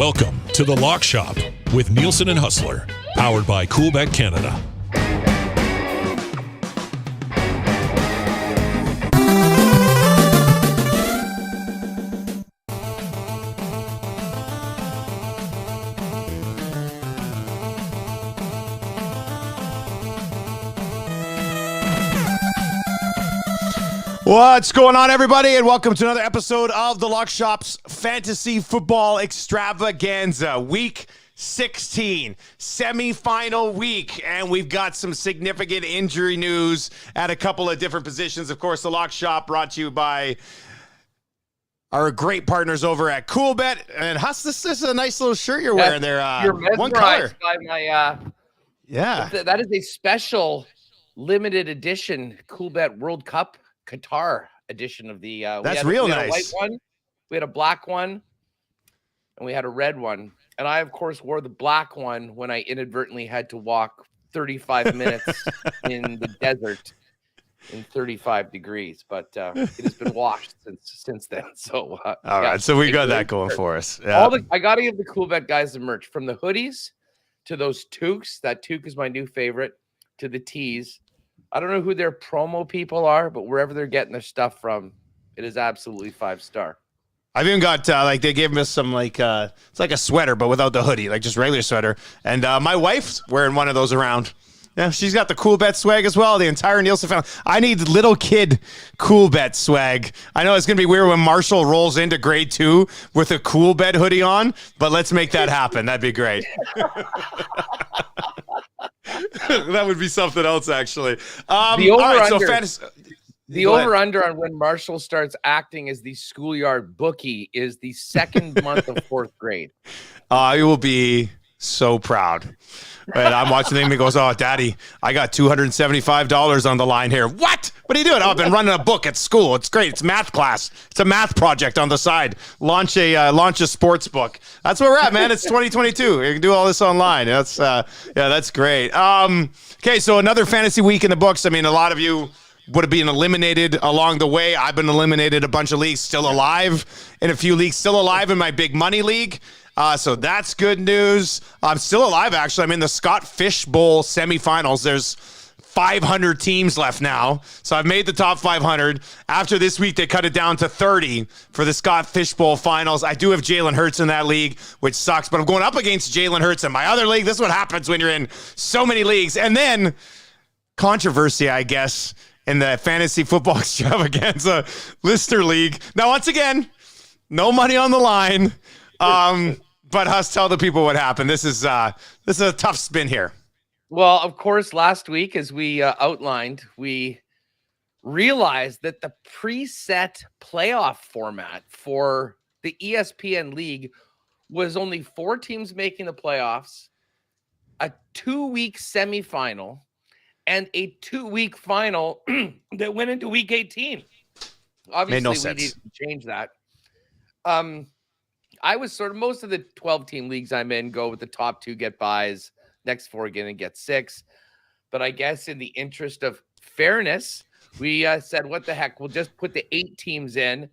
Welcome to the Lock Shop with Nielsen and Hustler, powered by Coolbet Canada. What's going on, everybody, and welcome to another episode of the Lock Shop's Fantasy Football Extravaganza, Week 16, semi-final week, and we've got some significant injury news at a couple of different positions. Of course, the Lock Shop brought to you by our great partners over at Coolbet. And Huss, this is a nice little shirt you're wearing there. You're one color. By my, Yeah. that is a special limited edition Coolbet World Cup Qatar edition of the That's real nice. We had a white one, we had a black one, and we had a red one. And I, of course, wore the black one when I inadvertently had to walk 35 minutes in the desert in 35 degrees. But it has been washed since then. So all right, so we got that going for us. Yeah. I got to give the Coolbet guys the merch, from the hoodies to those toques. That toque is my new favorite, to the tees. I don't know who their promo people are, but wherever they're getting their stuff from, it is absolutely 5-star. I've even got, they gave us some, it's like a sweater, but without the hoodie, like just regular sweater. And my wife's wearing one of those around. Yeah, she's got the Coolbet swag as well, the entire Nielsen family. I need little kid Coolbet swag. I know it's going to be weird when Marshall rolls into grade 2 with a Coolbet hoodie on, but let's make that happen. That'd be great. That would be something else, actually. The over-under over-under on when Marshall starts acting as the schoolyard bookie is the second month of 4th grade. I will be so proud. And I'm watching the thing and he goes, "Oh, Daddy, I got $275 on the line here." What? What are you doing? "Oh, I've been running a book at school. It's great. It's math class. It's a math project on the side. Launch a sports book." That's where we're at, man. It's 2022. You can do all this online. That's that's great. Okay, so another fantasy week in the books. I mean, a lot of you would have been eliminated along the way. I've been eliminated a bunch of leagues, still alive in a few leagues, still alive in my big money league. So that's good news. I'm still alive, actually. I'm in the Scott Fish Bowl semifinals. There's 500 teams left now. So I've made the top 500. After this week, they cut it down to 30 for the Scott Fish Bowl finals. I do have Jalen Hurts in that league, which sucks, but I'm going up against Jalen Hurts in my other league. This is what happens when you're in so many leagues. And then controversy, I guess, in the Fantasy Football Extravaganza Listener League. Now, once again, no money on the line. But Huss, tell the people what happened. This is a tough spin here. Well, of course, last week, as we outlined, we realized that the preset playoff format for the ESPN League was only 4 teams making the playoffs, a 2-week semifinal, and a 2-week final that went into week 18. Obviously, Made no we sense. needed to change that. I was sort of, most of the 12-team leagues I'm in go with the top 2 get buys, next 4 get and get 6. But I guess in the interest of fairness, we said, what the heck, we'll just put the 8 teams in.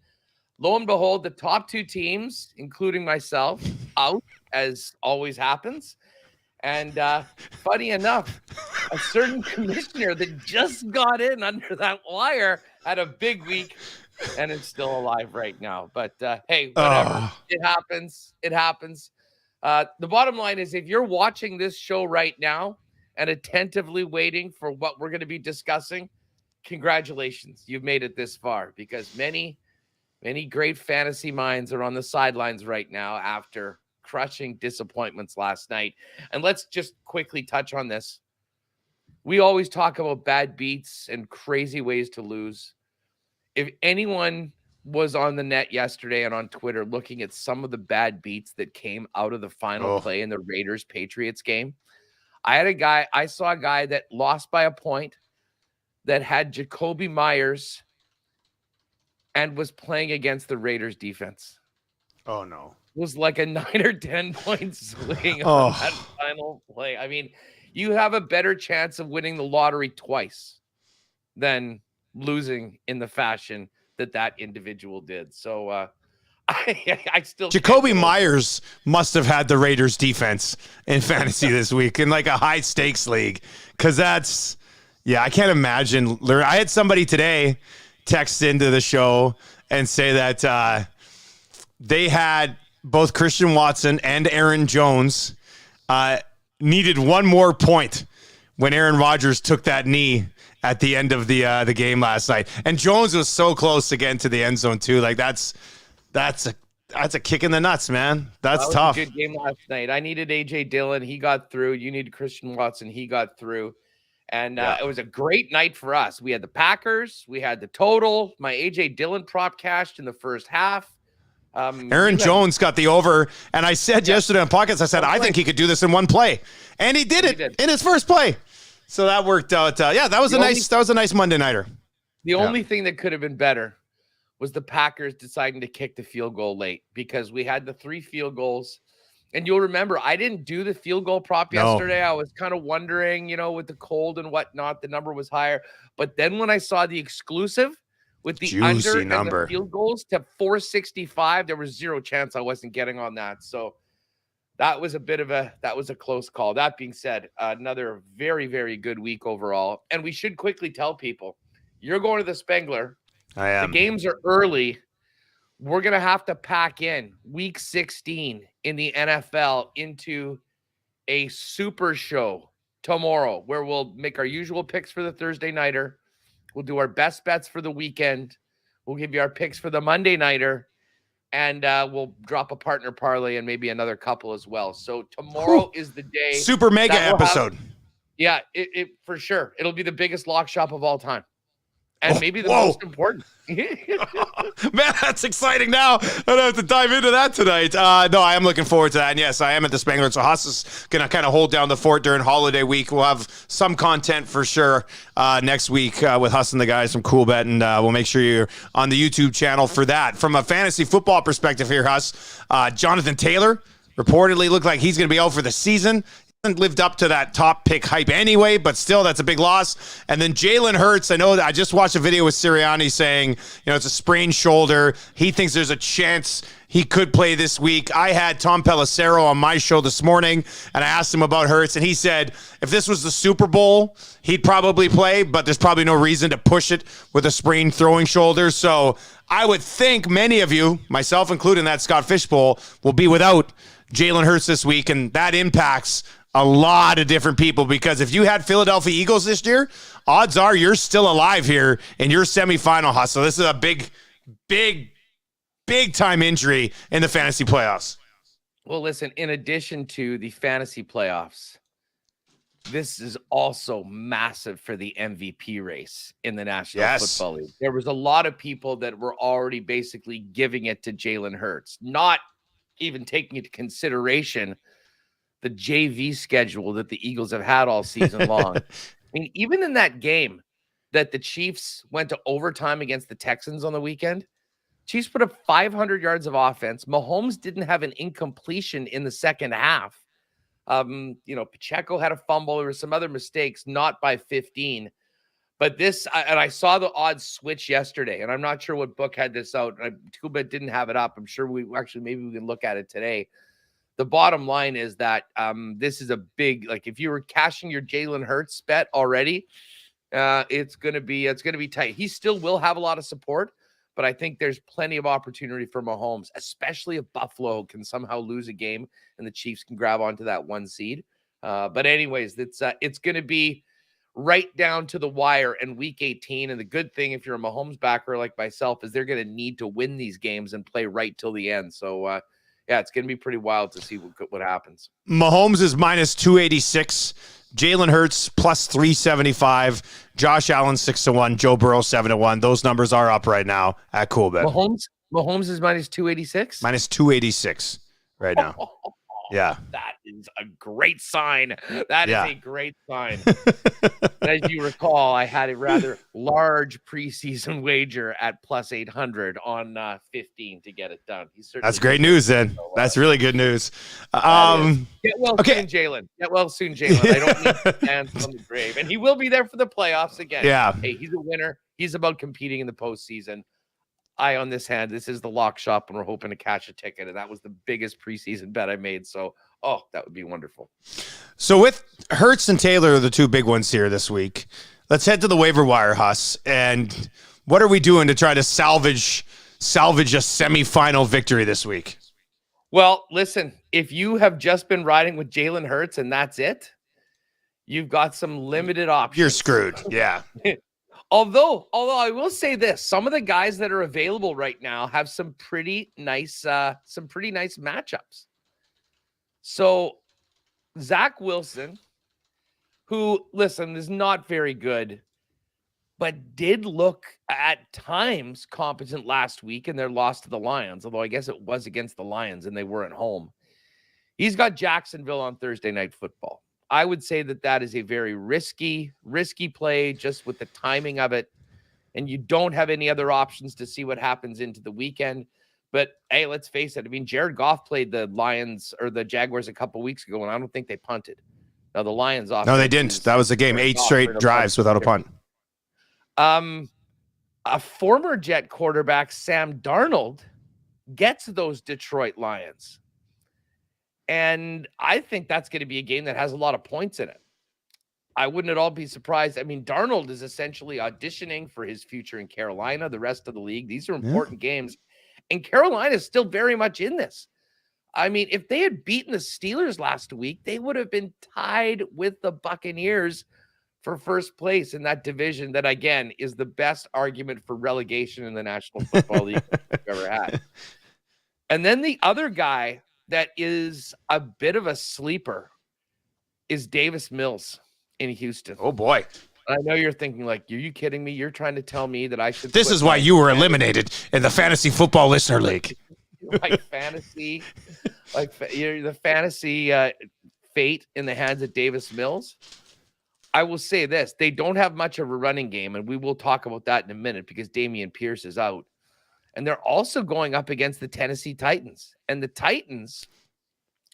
Lo and behold, the top 2 teams, including myself, out, as always happens. And funny enough, a certain commissioner that just got in under that wire had a big week and is still alive right now. But hey, whatever. It happens. It happens. The bottom line is, if you're watching this show right now and attentively waiting for what we're going to be discussing, congratulations. You've made it this far, because many, many great fantasy minds are on the sidelines right now after crushing disappointments last night. And let's just quickly touch on this. We always talk about bad beats and crazy ways to lose. If anyone was on the net yesterday and on Twitter looking at some of the bad beats that came out of the final play in the Raiders-Patriots game, I saw a guy that lost by a point that had Jacoby Myers and was playing against the Raiders defense. Oh, no. It was like a 9 or 10 point swing on that final play. I mean, you have a better chance of winning the lottery twice than losing in the fashion that individual did. So I still Jacoby Myers must have had the Raiders defense in fantasy this week in like a high stakes league. Cause I can't imagine. I had somebody today text into the show and say that they had both Christian Watson and Aaron Jones needed one more point when Aaron Rodgers took that knee at the end of the game last night. And Jones was so close again to the end zone too. Like that's a kick in the nuts, man. That's tough. A good game last night. I needed AJ Dillon. He got through. You needed Christian Watson. He got through. And it was a great night for us. We had the Packers. We had the total. My AJ Dillon prop cashed in the first half. Aaron Jones got the over. And I said yesterday on podcast, I said, I think he could do this in one play. And he did it in his first play. So that worked out. That was a nice Monday nighter. The only thing that could have been better was the Packers deciding to kick the field goal late, because we had the 3 field goals. And you'll remember, I didn't do the field goal prop yesterday. I was kind of wondering, with the cold and whatnot, the number was higher. But then when I saw the exclusive with the under number and the field goals to 465, there was zero chance I wasn't getting on that. So that was a close call. That being said, another very, very good week overall. And we should quickly tell people, you're going to the Spengler. I am. The games are early. We're going to have to pack in week 16 in the NFL into a super show tomorrow, where we'll make our usual picks for the Thursday nighter. We'll do our best bets for the weekend. We'll give you our picks for the Monday nighter, and we'll drop a partner parlay and maybe another couple as well. So tomorrow is the day. Super mega episode. It for sure. It'll be the biggest lock shop of all time. And maybe the most important. Man, that's exciting now. I don't have to dive into that tonight. No, I am looking forward to that. And yes, I am at the Spengler. So Huss is going to kind of hold down the fort during holiday week. We'll have some content for sure next week with Huss and the guys from Coolbet. And we'll make sure you're on the YouTube channel for that. From a fantasy football perspective here, Huss, Jonathan Taylor reportedly looked like he's going to be out for the season. Lived up to that top pick hype anyway, but still that's a big loss. And then Jalen Hurts, I know that I just watched a video with Sirianni saying, it's a sprained shoulder. He thinks there's a chance he could play this week. I had Tom Pelissero on my show this morning, and I asked him about Hurts, and he said if this was the Super Bowl, he'd probably play, but there's probably no reason to push it with a sprained throwing shoulder. So I would think many of you, myself including that Scott Fishbowl, will be without Jalen Hurts this week, and that impacts a lot of different people, because if you had Philadelphia Eagles this year, odds are you're still alive here in your semifinal hustle. This is a big time injury in the fantasy playoffs. Well, listen, in addition to the fantasy playoffs, this is also massive for the MVP race in the National Football League. There was a lot of people that were already basically giving it to Jalen Hurts, not even taking into consideration the JV schedule that the Eagles have had all season long. I mean, even in that game that the Chiefs went to overtime against the Texans on the weekend, Chiefs put up 500 yards of offense. Mahomes didn't have an incompletion in the second half. Pacheco had a fumble. There were some other mistakes, not by 15. But this, and I saw the odds switch yesterday, and I'm not sure what book had this out. Coolbet didn't have it up. I'm sure maybe we can look at it today. The bottom line is that this is a big, if you were cashing your Jalen Hurts bet already, it's gonna be tight. He still will have a lot of support, but I think there's plenty of opportunity for Mahomes, especially if Buffalo can somehow lose a game and the Chiefs can grab onto that 1 seed. But anyways, it's gonna be right down to the wire in week 18. And the good thing, if you're a Mahomes backer like myself, is they're gonna need to win these games and play right till the end. So it's going to be pretty wild to see what happens. Mahomes is minus 286. Jalen Hurts plus 375. Josh Allen 6-1. Joe Burrow 7-1. Those numbers are up right now at Coolbet. Mahomes is minus 286? Minus 286 right now. Yeah. That is a great sign. That is a great sign. As you recall, I had a rather large preseason wager at plus 800 on 15 to get it done. That's great news then. That's really good news. Get well soon, Jalen. Get well soon, Jalen. I don't need to dance from the grave. And he will be there for the playoffs again. Yeah. Hey, he's a winner. He's about competing in the postseason. eye on this hand. This is the lock shop, and we're hoping to catch a ticket. And that was the biggest preseason bet I made. So, that would be wonderful. So with Hurts and Taylor, the two big ones here this week, let's head to the waiver wire, Huss. And what are we doing to try to salvage a semifinal victory this week? Well, listen, if you have just been riding with Jalen Hurts and that's it, you've got some limited options. You're screwed. Yeah. Although I will say this, some of the guys that are available right now have some pretty nice matchups. So Zach Wilson, who, listen, is not very good, but did look at times competent last week in their loss to the Lions, although I guess it was against the Lions and they weren't home. He's got Jacksonville on Thursday Night Football. I would say that is a very risky play just with the timing of it, and you don't have any other options to see what happens into the weekend. But, hey, let's face it. I mean, Jared Goff played the Lions or the Jaguars a couple weeks ago, and I don't think they punted. Now, the Lions off. No, they didn't. That was the game. 8 straight drives without a punt. A former Jet quarterback, Sam Darnold, gets those Detroit Lions. And I think that's going to be a game that has a lot of points in it. I wouldn't at all be surprised. I mean, Darnold is essentially auditioning for his future in Carolina, the rest of the league. These are important games. And Carolina is still very much in this. I mean, if they had beaten the Steelers last week, they would have been tied with the Buccaneers for first place in that division that, again, is the best argument for relegation in the National Football League we've ever had. And then the other guy that is a bit of a sleeper is Davis Mills in Houston. Oh, boy. I know you're thinking, like, are you kidding me? You're trying to tell me that I should. This is why you were eliminated in the Fantasy Football Listener League. Like fantasy, you're the fantasy fate in the hands of Davis Mills. I will say this. They don't have much of a running game, and we will talk about that in a minute because Dameon Pierce is out. And they're also going up against the Tennessee Titans. And the Titans,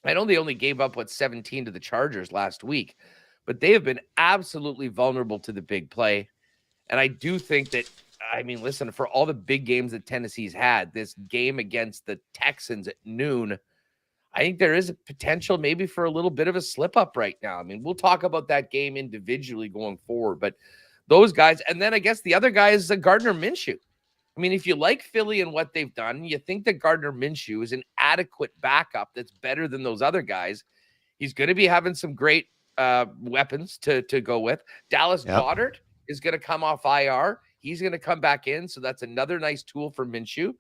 I know they only gave up, 17 to the Chargers last week, but they have been absolutely vulnerable to the big play. And I do think that, I mean, listen, for all the big games that Tennessee's had, this game against the Texans at noon, I think there is a potential maybe for a little bit of a slip up right now. I mean, we'll talk about that game individually going forward, but those guys, and then I guess the other guy is Gardner Minshew. I mean, if you like Philly and what they've done, you think that Gardner Minshew is an adequate backup that's better than those other guys. He's going to be having some great weapons to go with. Dallas Goedert is going to come off IR. He's going to come back in, so that's another nice tool for Minshew.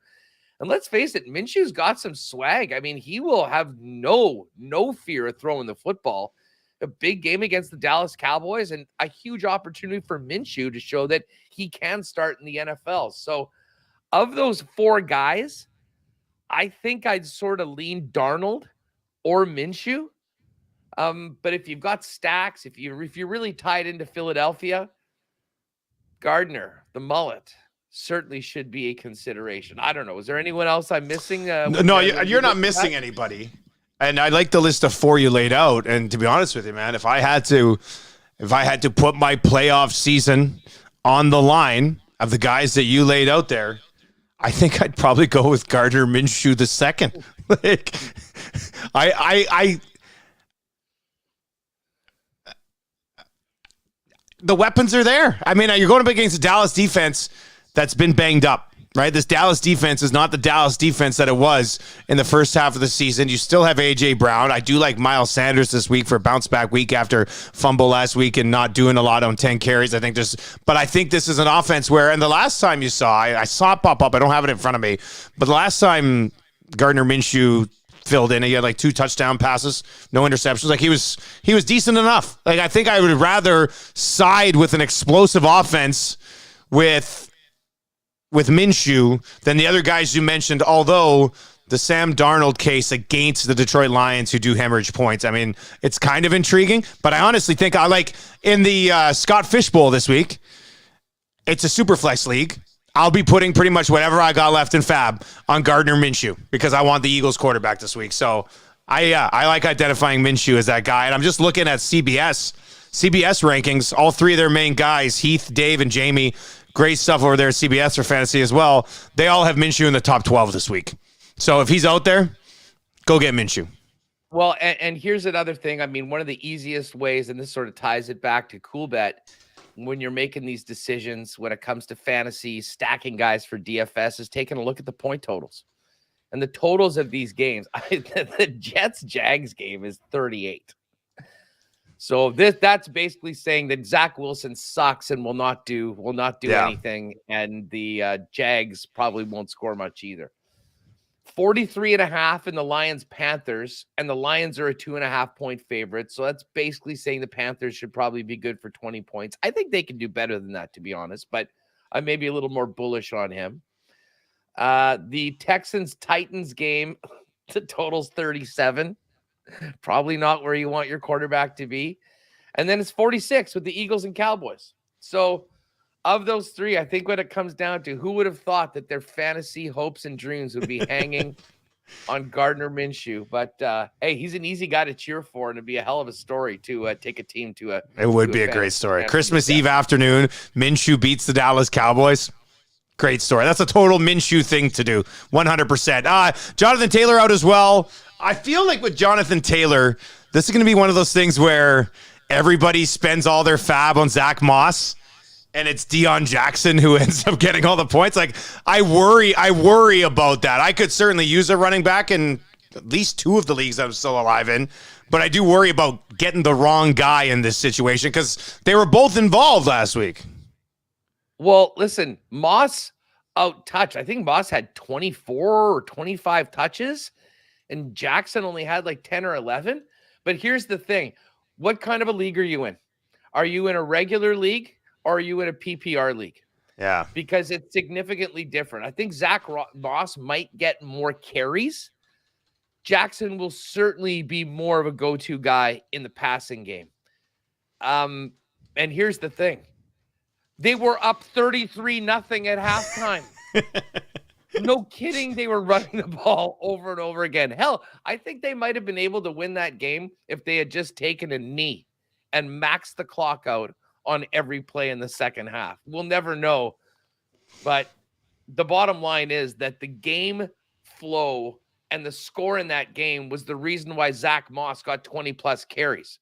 And let's face it, Minshew's got some swag. I mean, he will have no fear of throwing the football. A big game against the Dallas Cowboys and a huge opportunity for Minshew to show that he can start in the NFL. So of those four guys, I think I'd sort of lean Darnold or Minshew. But if you've got stacks, if you're really tied into Philadelphia, Gardner, the mullet, certainly should be a consideration. I don't know. Is there anyone else I'm missing? No, you're not missing anybody. And I like the list of four you laid out. And to be honest with you, man, if I had to put my playoff season on the line of the guys that you laid out there, I think I'd probably go with Gardner Minshew the second. Like, the weapons are there. I mean, you're going up against a Dallas defense that's been banged up, right? This Dallas defense is not the Dallas defense that it was in the first half of the season. You still have A.J. Brown. I do like Miles Sanders this week for a bounce-back week after fumble last week and not doing a lot on 10 carries. I think this is an offense where, and the last time you saw, I saw it pop up. I don't have it in front of me, but the last time Gardner Minshew filled in, he had like 2 touchdown passes, no interceptions. Like he was decent enough. Like I think I would rather side with an explosive offense with Minshew than the other guys you mentioned, although the Sam Darnold case against the Detroit Lions who do hemorrhage points, I mean, it's kind of intriguing, but I honestly think I like in the Scott Fish Bowl this week, it's a super flex league. I'll be putting pretty much whatever I got left in Fab on Gardner Minshew because I want the Eagles quarterback this week. So I like identifying Minshew as that guy. And I'm just looking at CBS rankings. All three of their main guys, Heath, Dave, and Jamie, great stuff over there at CBS for fantasy as well. They all have Minshew in the top 12 this week. So if he's out there, go get Minshew. Well, and here's another thing. I mean, one of the easiest ways, and this sort of ties it back to CoolBet, when you're making these decisions when it comes to fantasy, stacking guys for DFS, is taking a look at the point totals. And the totals of these games, the Jets-Jags game is 38. So that's basically saying that Zach Wilson sucks and will not do anything, and the Jags probably won't score much either. 43.5 in the Lions-Panthers, and the Lions are a 2.5-point favorite. So that's basically saying the Panthers should probably be good for 20 points. I think they can do better than that, to be honest, but I may be a little more bullish on him. The Texans-Titans game, the total's 37. Probably not where you want your quarterback to be. And then it's 46 with the Eagles and Cowboys. So of those three, I think what it comes down to, who would have thought that their fantasy hopes and dreams would be hanging on Gardner Minshew? But hey, he's an easy guy to cheer for, and it'd be a hell of a story to take a team to a. It would be a great story. Christmas Eve afternoon, Minshew beats the Dallas Cowboys. Great story. That's a total Minshew thing to do. 100%. Jonathan Taylor out as well. I feel like with Jonathan Taylor, this is going to be one of those things where everybody spends all their fab on Zach Moss, and it's Deion Jackson who ends up getting all the points. Like, I worry about that. I could certainly use a running back in at least two of the leagues I'm still alive in, but I do worry about getting the wrong guy in this situation because they were both involved last week. Well, listen, Moss out-touched. I think Moss had 24 or 25 touches, and Jackson only had like 10 or 11. But here's the thing. What kind of a league are you in? Are you in a regular league or are you in a PPR league? Yeah. Because it's significantly different. I think Zach Moss might get more carries. Jackson will certainly be more of a go-to guy in the passing game. And here's the thing. They were up 33-0 at halftime. No kidding. They were running the ball over and over again. Hell, I think they might have been able to win that game if they had just taken a knee and maxed the clock out on every play in the second half. We'll never know. But the bottom line is that the game flow and the score in that game was the reason why Zach Moss got 20-plus carries.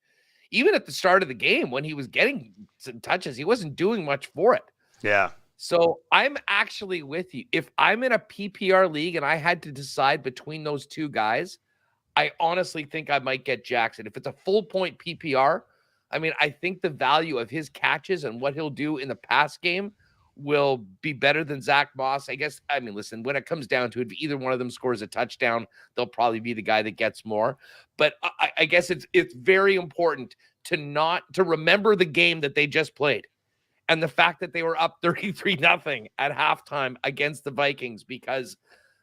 Even at the start of the game, when he was getting some touches, he wasn't doing much for it. Yeah. So I'm actually with you. If I'm in a PPR league and I had to decide between those two guys, I honestly think I might get Jackson. If it's a full point PPR, I mean, I think the value of his catches and what he'll do in the pass game will be better than Zach Moss. I guess, I mean, listen, when it comes down to it, if either one of them scores a touchdown, they'll probably be the guy that gets more. But I guess it's very important to remember the game that they just played and the fact that they were up 33-0 at halftime against the Vikings, because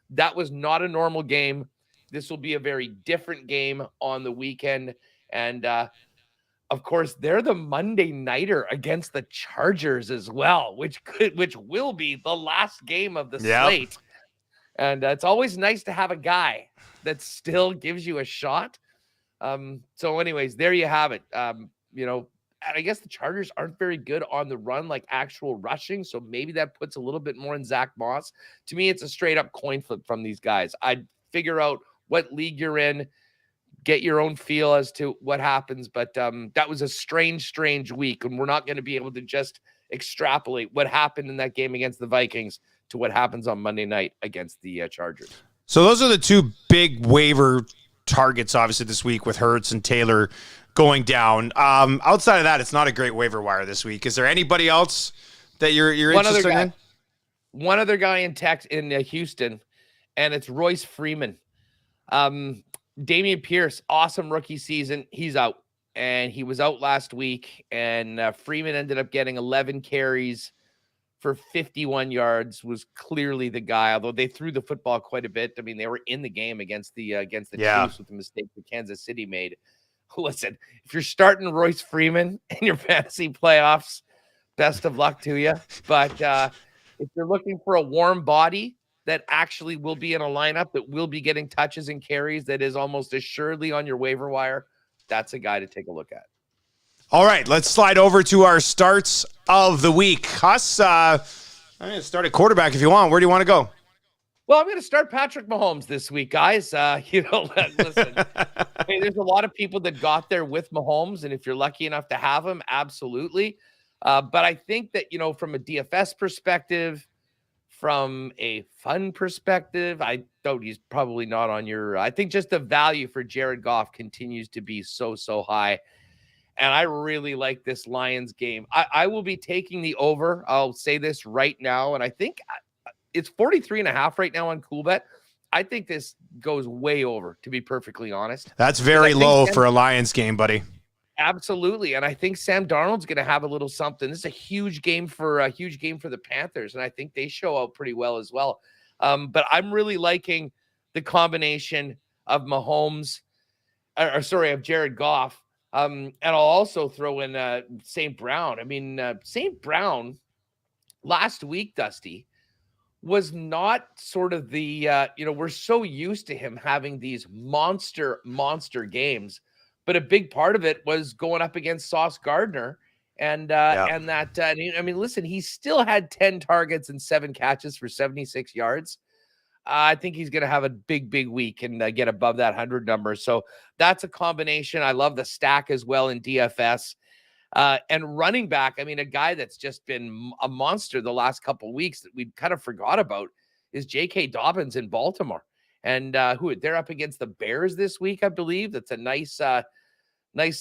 that was not a normal game. This will be a very different game on the weekend. And, of course, they're the Monday nighter against the Chargers as well, which will be the last game of the slate. And it's always nice to have a guy that still gives you a shot. So anyways, there you have it. And I guess the Chargers aren't very good on the run, like actual rushing. So maybe that puts a little bit more in Zach Moss. To me, it's a straight up coin flip from these guys. I'd figure out what league you're in, get your own feel as to what happens. But that was a strange week. And we're not going to be able to just extrapolate what happened in that game against the Vikings to what happens on Monday night against the Chargers. So those are the two big waiver targets, obviously, this week with Hurts and Taylor going down. Outside of that, it's not a great waiver wire this week. Is there anybody else that you're interested in? One other guy in Houston, and it's Royce Freeman. Dameon Pierce, awesome rookie season. He's out, and he was out last week, and Freeman ended up getting 11 carries for 51 yards, was clearly the guy, although they threw the football quite a bit. I mean, they were in the game against the Chiefs with the mistake that Kansas City made. Listen, if you're starting Royce Freeman in your fantasy playoffs, best of luck to you. But if you're looking for a warm body that actually will be in a lineup that will be getting touches and carries, that is almost assuredly on your waiver wire, that's a guy to take a look at. All right, let's slide over to our starts of the week. Huss, I'm going to start at quarterback if you want. Where do you want to go? Well, I'm going to start Patrick Mahomes this week, guys. Listen, hey, there's a lot of people that got there with Mahomes, and if you're lucky enough to have him, absolutely. But I think that, from a DFS perspective, from a fun perspective, he's probably not on your, I think just the value for Jared Goff continues to be so, so high. And I really like this Lions game. I will be taking the over. I'll say this right now. And I think it's 43.5 right now on CoolBet. I think this goes way over, to be perfectly honest. That's very low for a Lions game, buddy. Absolutely. And I think Sam Darnold's going to have a little something. This is a huge game for the Panthers. And I think they show out pretty well as well. But I'm really liking the combination of Mahomes, of Jared Goff. And I'll also throw in St. Brown. I mean, St. Brown last week, Dusty, was not sort of the, we're so used to him having these monster games, but a big part of it was going up against Sauce Gardner. Listen, he still had 10 targets and 7 catches for 76 yards. I think he's going to have a big week and get above that 100 number. So that's a combination. I love the stack as well in DFS. And running back, I mean, a guy that's just been a monster the last couple of weeks that we kind of forgot about is J.K. Dobbins in Baltimore. And they're up against the Bears this week, I believe. That's a nice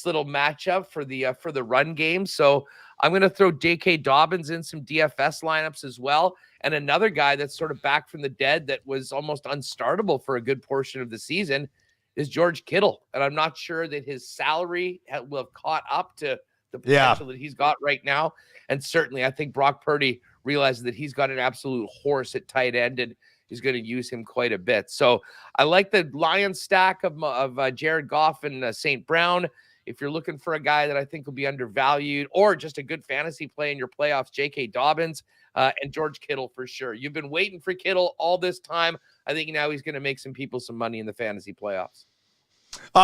little matchup for the run game. So I'm going to throw J.K. Dobbins in some DFS lineups as well. And another guy that's sort of back from the dead that was almost unstartable for a good portion of the season is George Kittle. And I'm not sure that his salary will have caught up to the potential that he's got right now. And certainly I think Brock Purdy realizes that he's got an absolute horse at tight end and is going to use him quite a bit. So I like the Lions stack of Jared Goff and St. Brown. If you're looking for a guy that I think will be undervalued or just a good fantasy play in your playoffs, J.K. Dobbins and George Kittle for sure. You've been waiting for Kittle all this time. I think now he's going to make some people some money in the fantasy playoffs.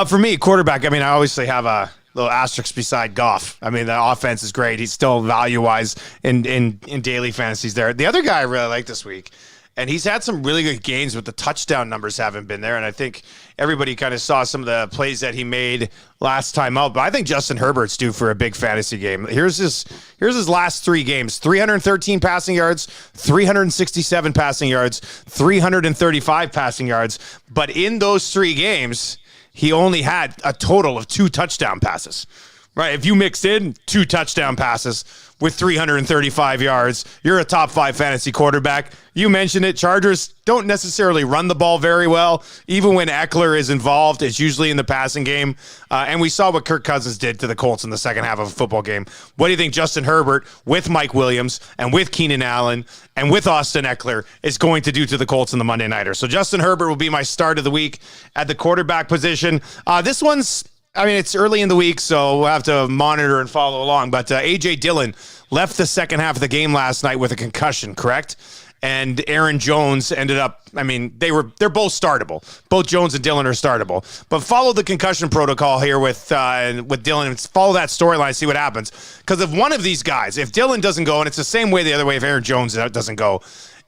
For me, quarterback, I mean, I obviously have a little asterisk beside Goff. I mean, the offense is great. He's still value-wise in daily fantasies there. The other guy I really like this week, and he's had some really good games, but the touchdown numbers haven't been there. And I think everybody kind of saw some of the plays that he made last time out. But I think Justin Herbert's due for a big fantasy game. Here's his last 3 games: 313 passing yards, 367 passing yards, 335 passing yards. But in those 3 games, he only had a total of 2 touchdown passes. Right? If you mixed in 2 touchdown passes with 335 yards, you're a top 5 fantasy quarterback. You mentioned it. Chargers don't necessarily run the ball very well. Even when Eckler is involved, it's usually in the passing game. And we saw what Kirk Cousins did to the Colts in the second half of a football game. What do you think Justin Herbert with Mike Williams and with Keenan Allen and with Austin Eckler is going to do to the Colts in the Monday Nighter? So Justin Herbert will be my start of the week at the quarterback position. This one's, I mean, it's early in the week, so we'll have to monitor and follow along. But A.J. Dillon left the second half of the game last night with a concussion, correct? And Aaron Jones ended up, I mean, they're both startable. Both Jones and Dillon are startable. But follow the concussion protocol here with Dillon and follow that storyline, see what happens. Because if one of these guys, if Dillon doesn't go, and it's the same way the other way if Aaron Jones doesn't go,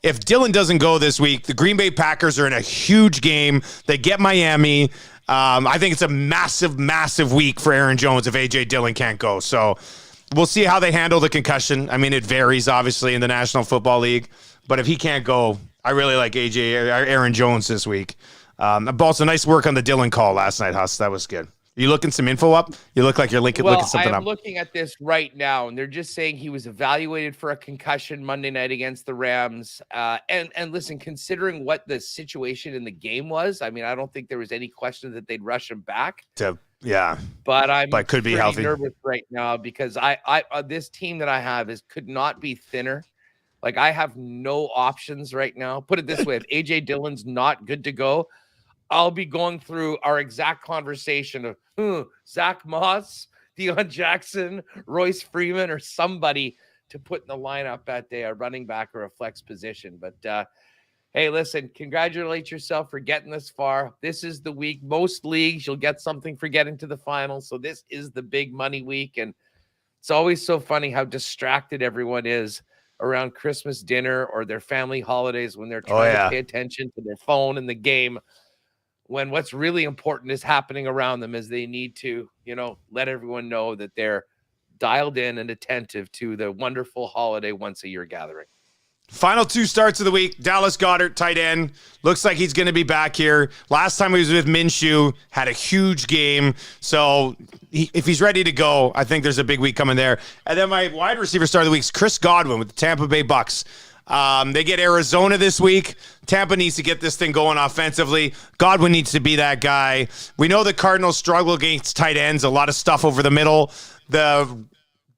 if Dillon doesn't go this week, the Green Bay Packers are in a huge game. They get Miami. I think it's a massive week for Aaron Jones if A.J. Dillon can't go. So we'll see how they handle the concussion. I mean, it varies, obviously, in the National Football League. But if he can't go, I really like Aaron Jones this week. Also, nice work on the Dillon call last night, Huss. That was good. You looking some info up? You look like you're looking something up. I'm looking at this right now, and they're just saying he was evaluated for a concussion Monday night against the Rams. And listen, considering what the situation in the game was, I mean, I don't think there was any question that they'd rush him back. But could be healthy. Nervous right now because I this team that I have could not be thinner. Like, I have no options right now. Put it this way: if A.J. Dillon's not good to go, I'll be going through our exact conversation of Zach Moss, Deion Jackson, Royce Freeman, or somebody to put in the lineup that day, a running back or a flex position. But hey, listen, congratulate yourself for getting this far. This is the week. Most leagues, you'll get something for getting to the final. So this is the big money week. And It's always so funny how distracted everyone is around Christmas dinner or their family holidays when they're trying to pay attention to their phone and the game, when what's really important is happening around them, as they need to, let everyone know that they're dialed in and attentive to the wonderful holiday once a year gathering. Final 2 starts of the week. Dallas Goedert, tight end. Looks like he's going to be back here. Last time he was with Minshew, had a huge game. So if he's ready to go, I think there's a big week coming there. And then my wide receiver start of the week is Chris Godwin with the Tampa Bay Bucks. They get Arizona this week. Tampa needs to get this thing going offensively. Godwin needs to be that guy. We know the Cardinals struggle against tight ends, a lot of stuff over the middle. The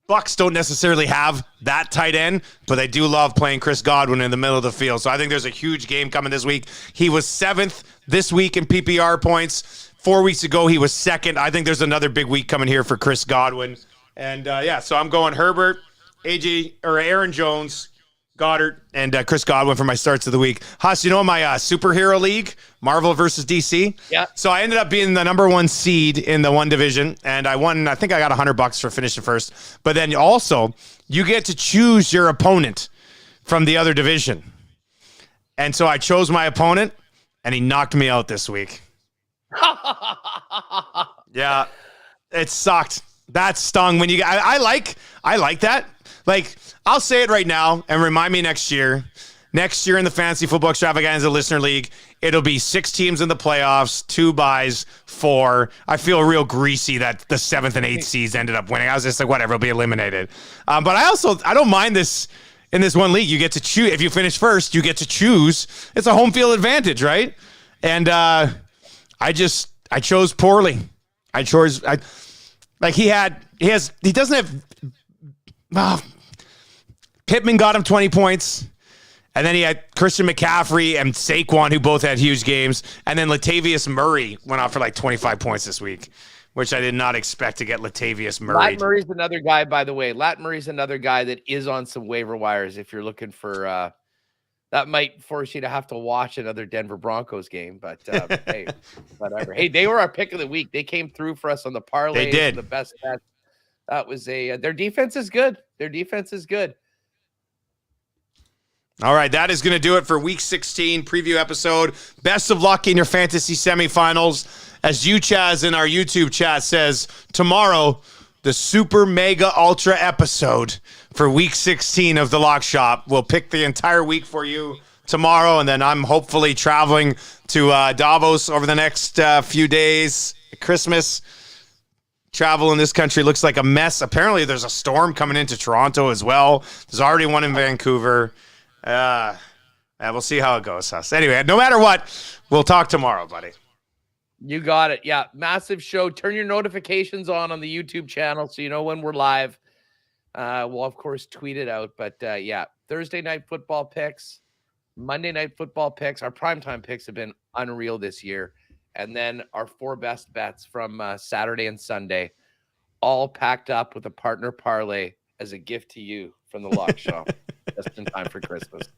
Bucks don't necessarily have that tight end, but they do love playing Chris Godwin in the middle of the field. So I think there's a huge game coming this week. He was 7th this week in PPR points. 4 weeks ago, he was 2nd. I think there's another big week coming here for Chris Godwin. And so I'm going Herbert, Aaron Jones, Goddard, and Chris Godwin for my starts of the week. Huss, my superhero league, Marvel versus DC? Yeah. So I ended up being the number 1 seed in the one division, and I won, I think I got $100 for finishing first. But then also, you get to choose your opponent from the other division. And so I chose my opponent, and he knocked me out this week. Yeah, it sucked. That stung when I like that. Like, I'll say it right now and remind me next year. Next year in the Fantasy Football Extravaganza Listener League, it'll be 6 teams in the playoffs, 2 buys, 4. I feel real greasy that the 7th and 8th seeds ended up winning. I was just like, whatever, it'll be eliminated. But I don't mind this. In this one league, you get to choose. If you finish first, you get to choose. It's a home field advantage, right? And I chose poorly. He doesn't have. Pittman got him 20 points. And then he had Christian McCaffrey and Saquon, who both had huge games. And then Latavius Murray went off for like 25 points this week, which I did not expect to get Latavius Murray. Lat Murray's another guy, by the way. Lat Murray's another guy that is on some waiver wires if you're looking for that might force you to have to watch another Denver Broncos game. But hey, whatever. Hey, they were our pick of the week. They came through for us on the parlay. They did. The best bet. That was their defense is good. Their defense is good. All right, that is going to do it for Week 16 preview episode. Best of luck in your fantasy semifinals. As you, Chaz, in our YouTube chat says, tomorrow, the super mega ultra episode for Week 16 of The Lock Shop. We'll pick the entire week for you tomorrow, and then I'm hopefully traveling to Davos over the next few days. Christmas travel in this country looks like a mess. Apparently, there's a storm coming into Toronto as well. There's already one in Vancouver. We'll see how it goes, Huss. Anyway, no matter what, we'll talk tomorrow, buddy. You got it. Yeah, massive show. Turn your notifications on the YouTube channel so you know when we're live. We'll, of course, tweet it out. But, Thursday night football picks, Monday night football picks. Our primetime picks have been unreal this year. And then our 4 best bets from Saturday and Sunday, all packed up with a partner parlay as a gift to you from the Lock Shop just in time for Christmas.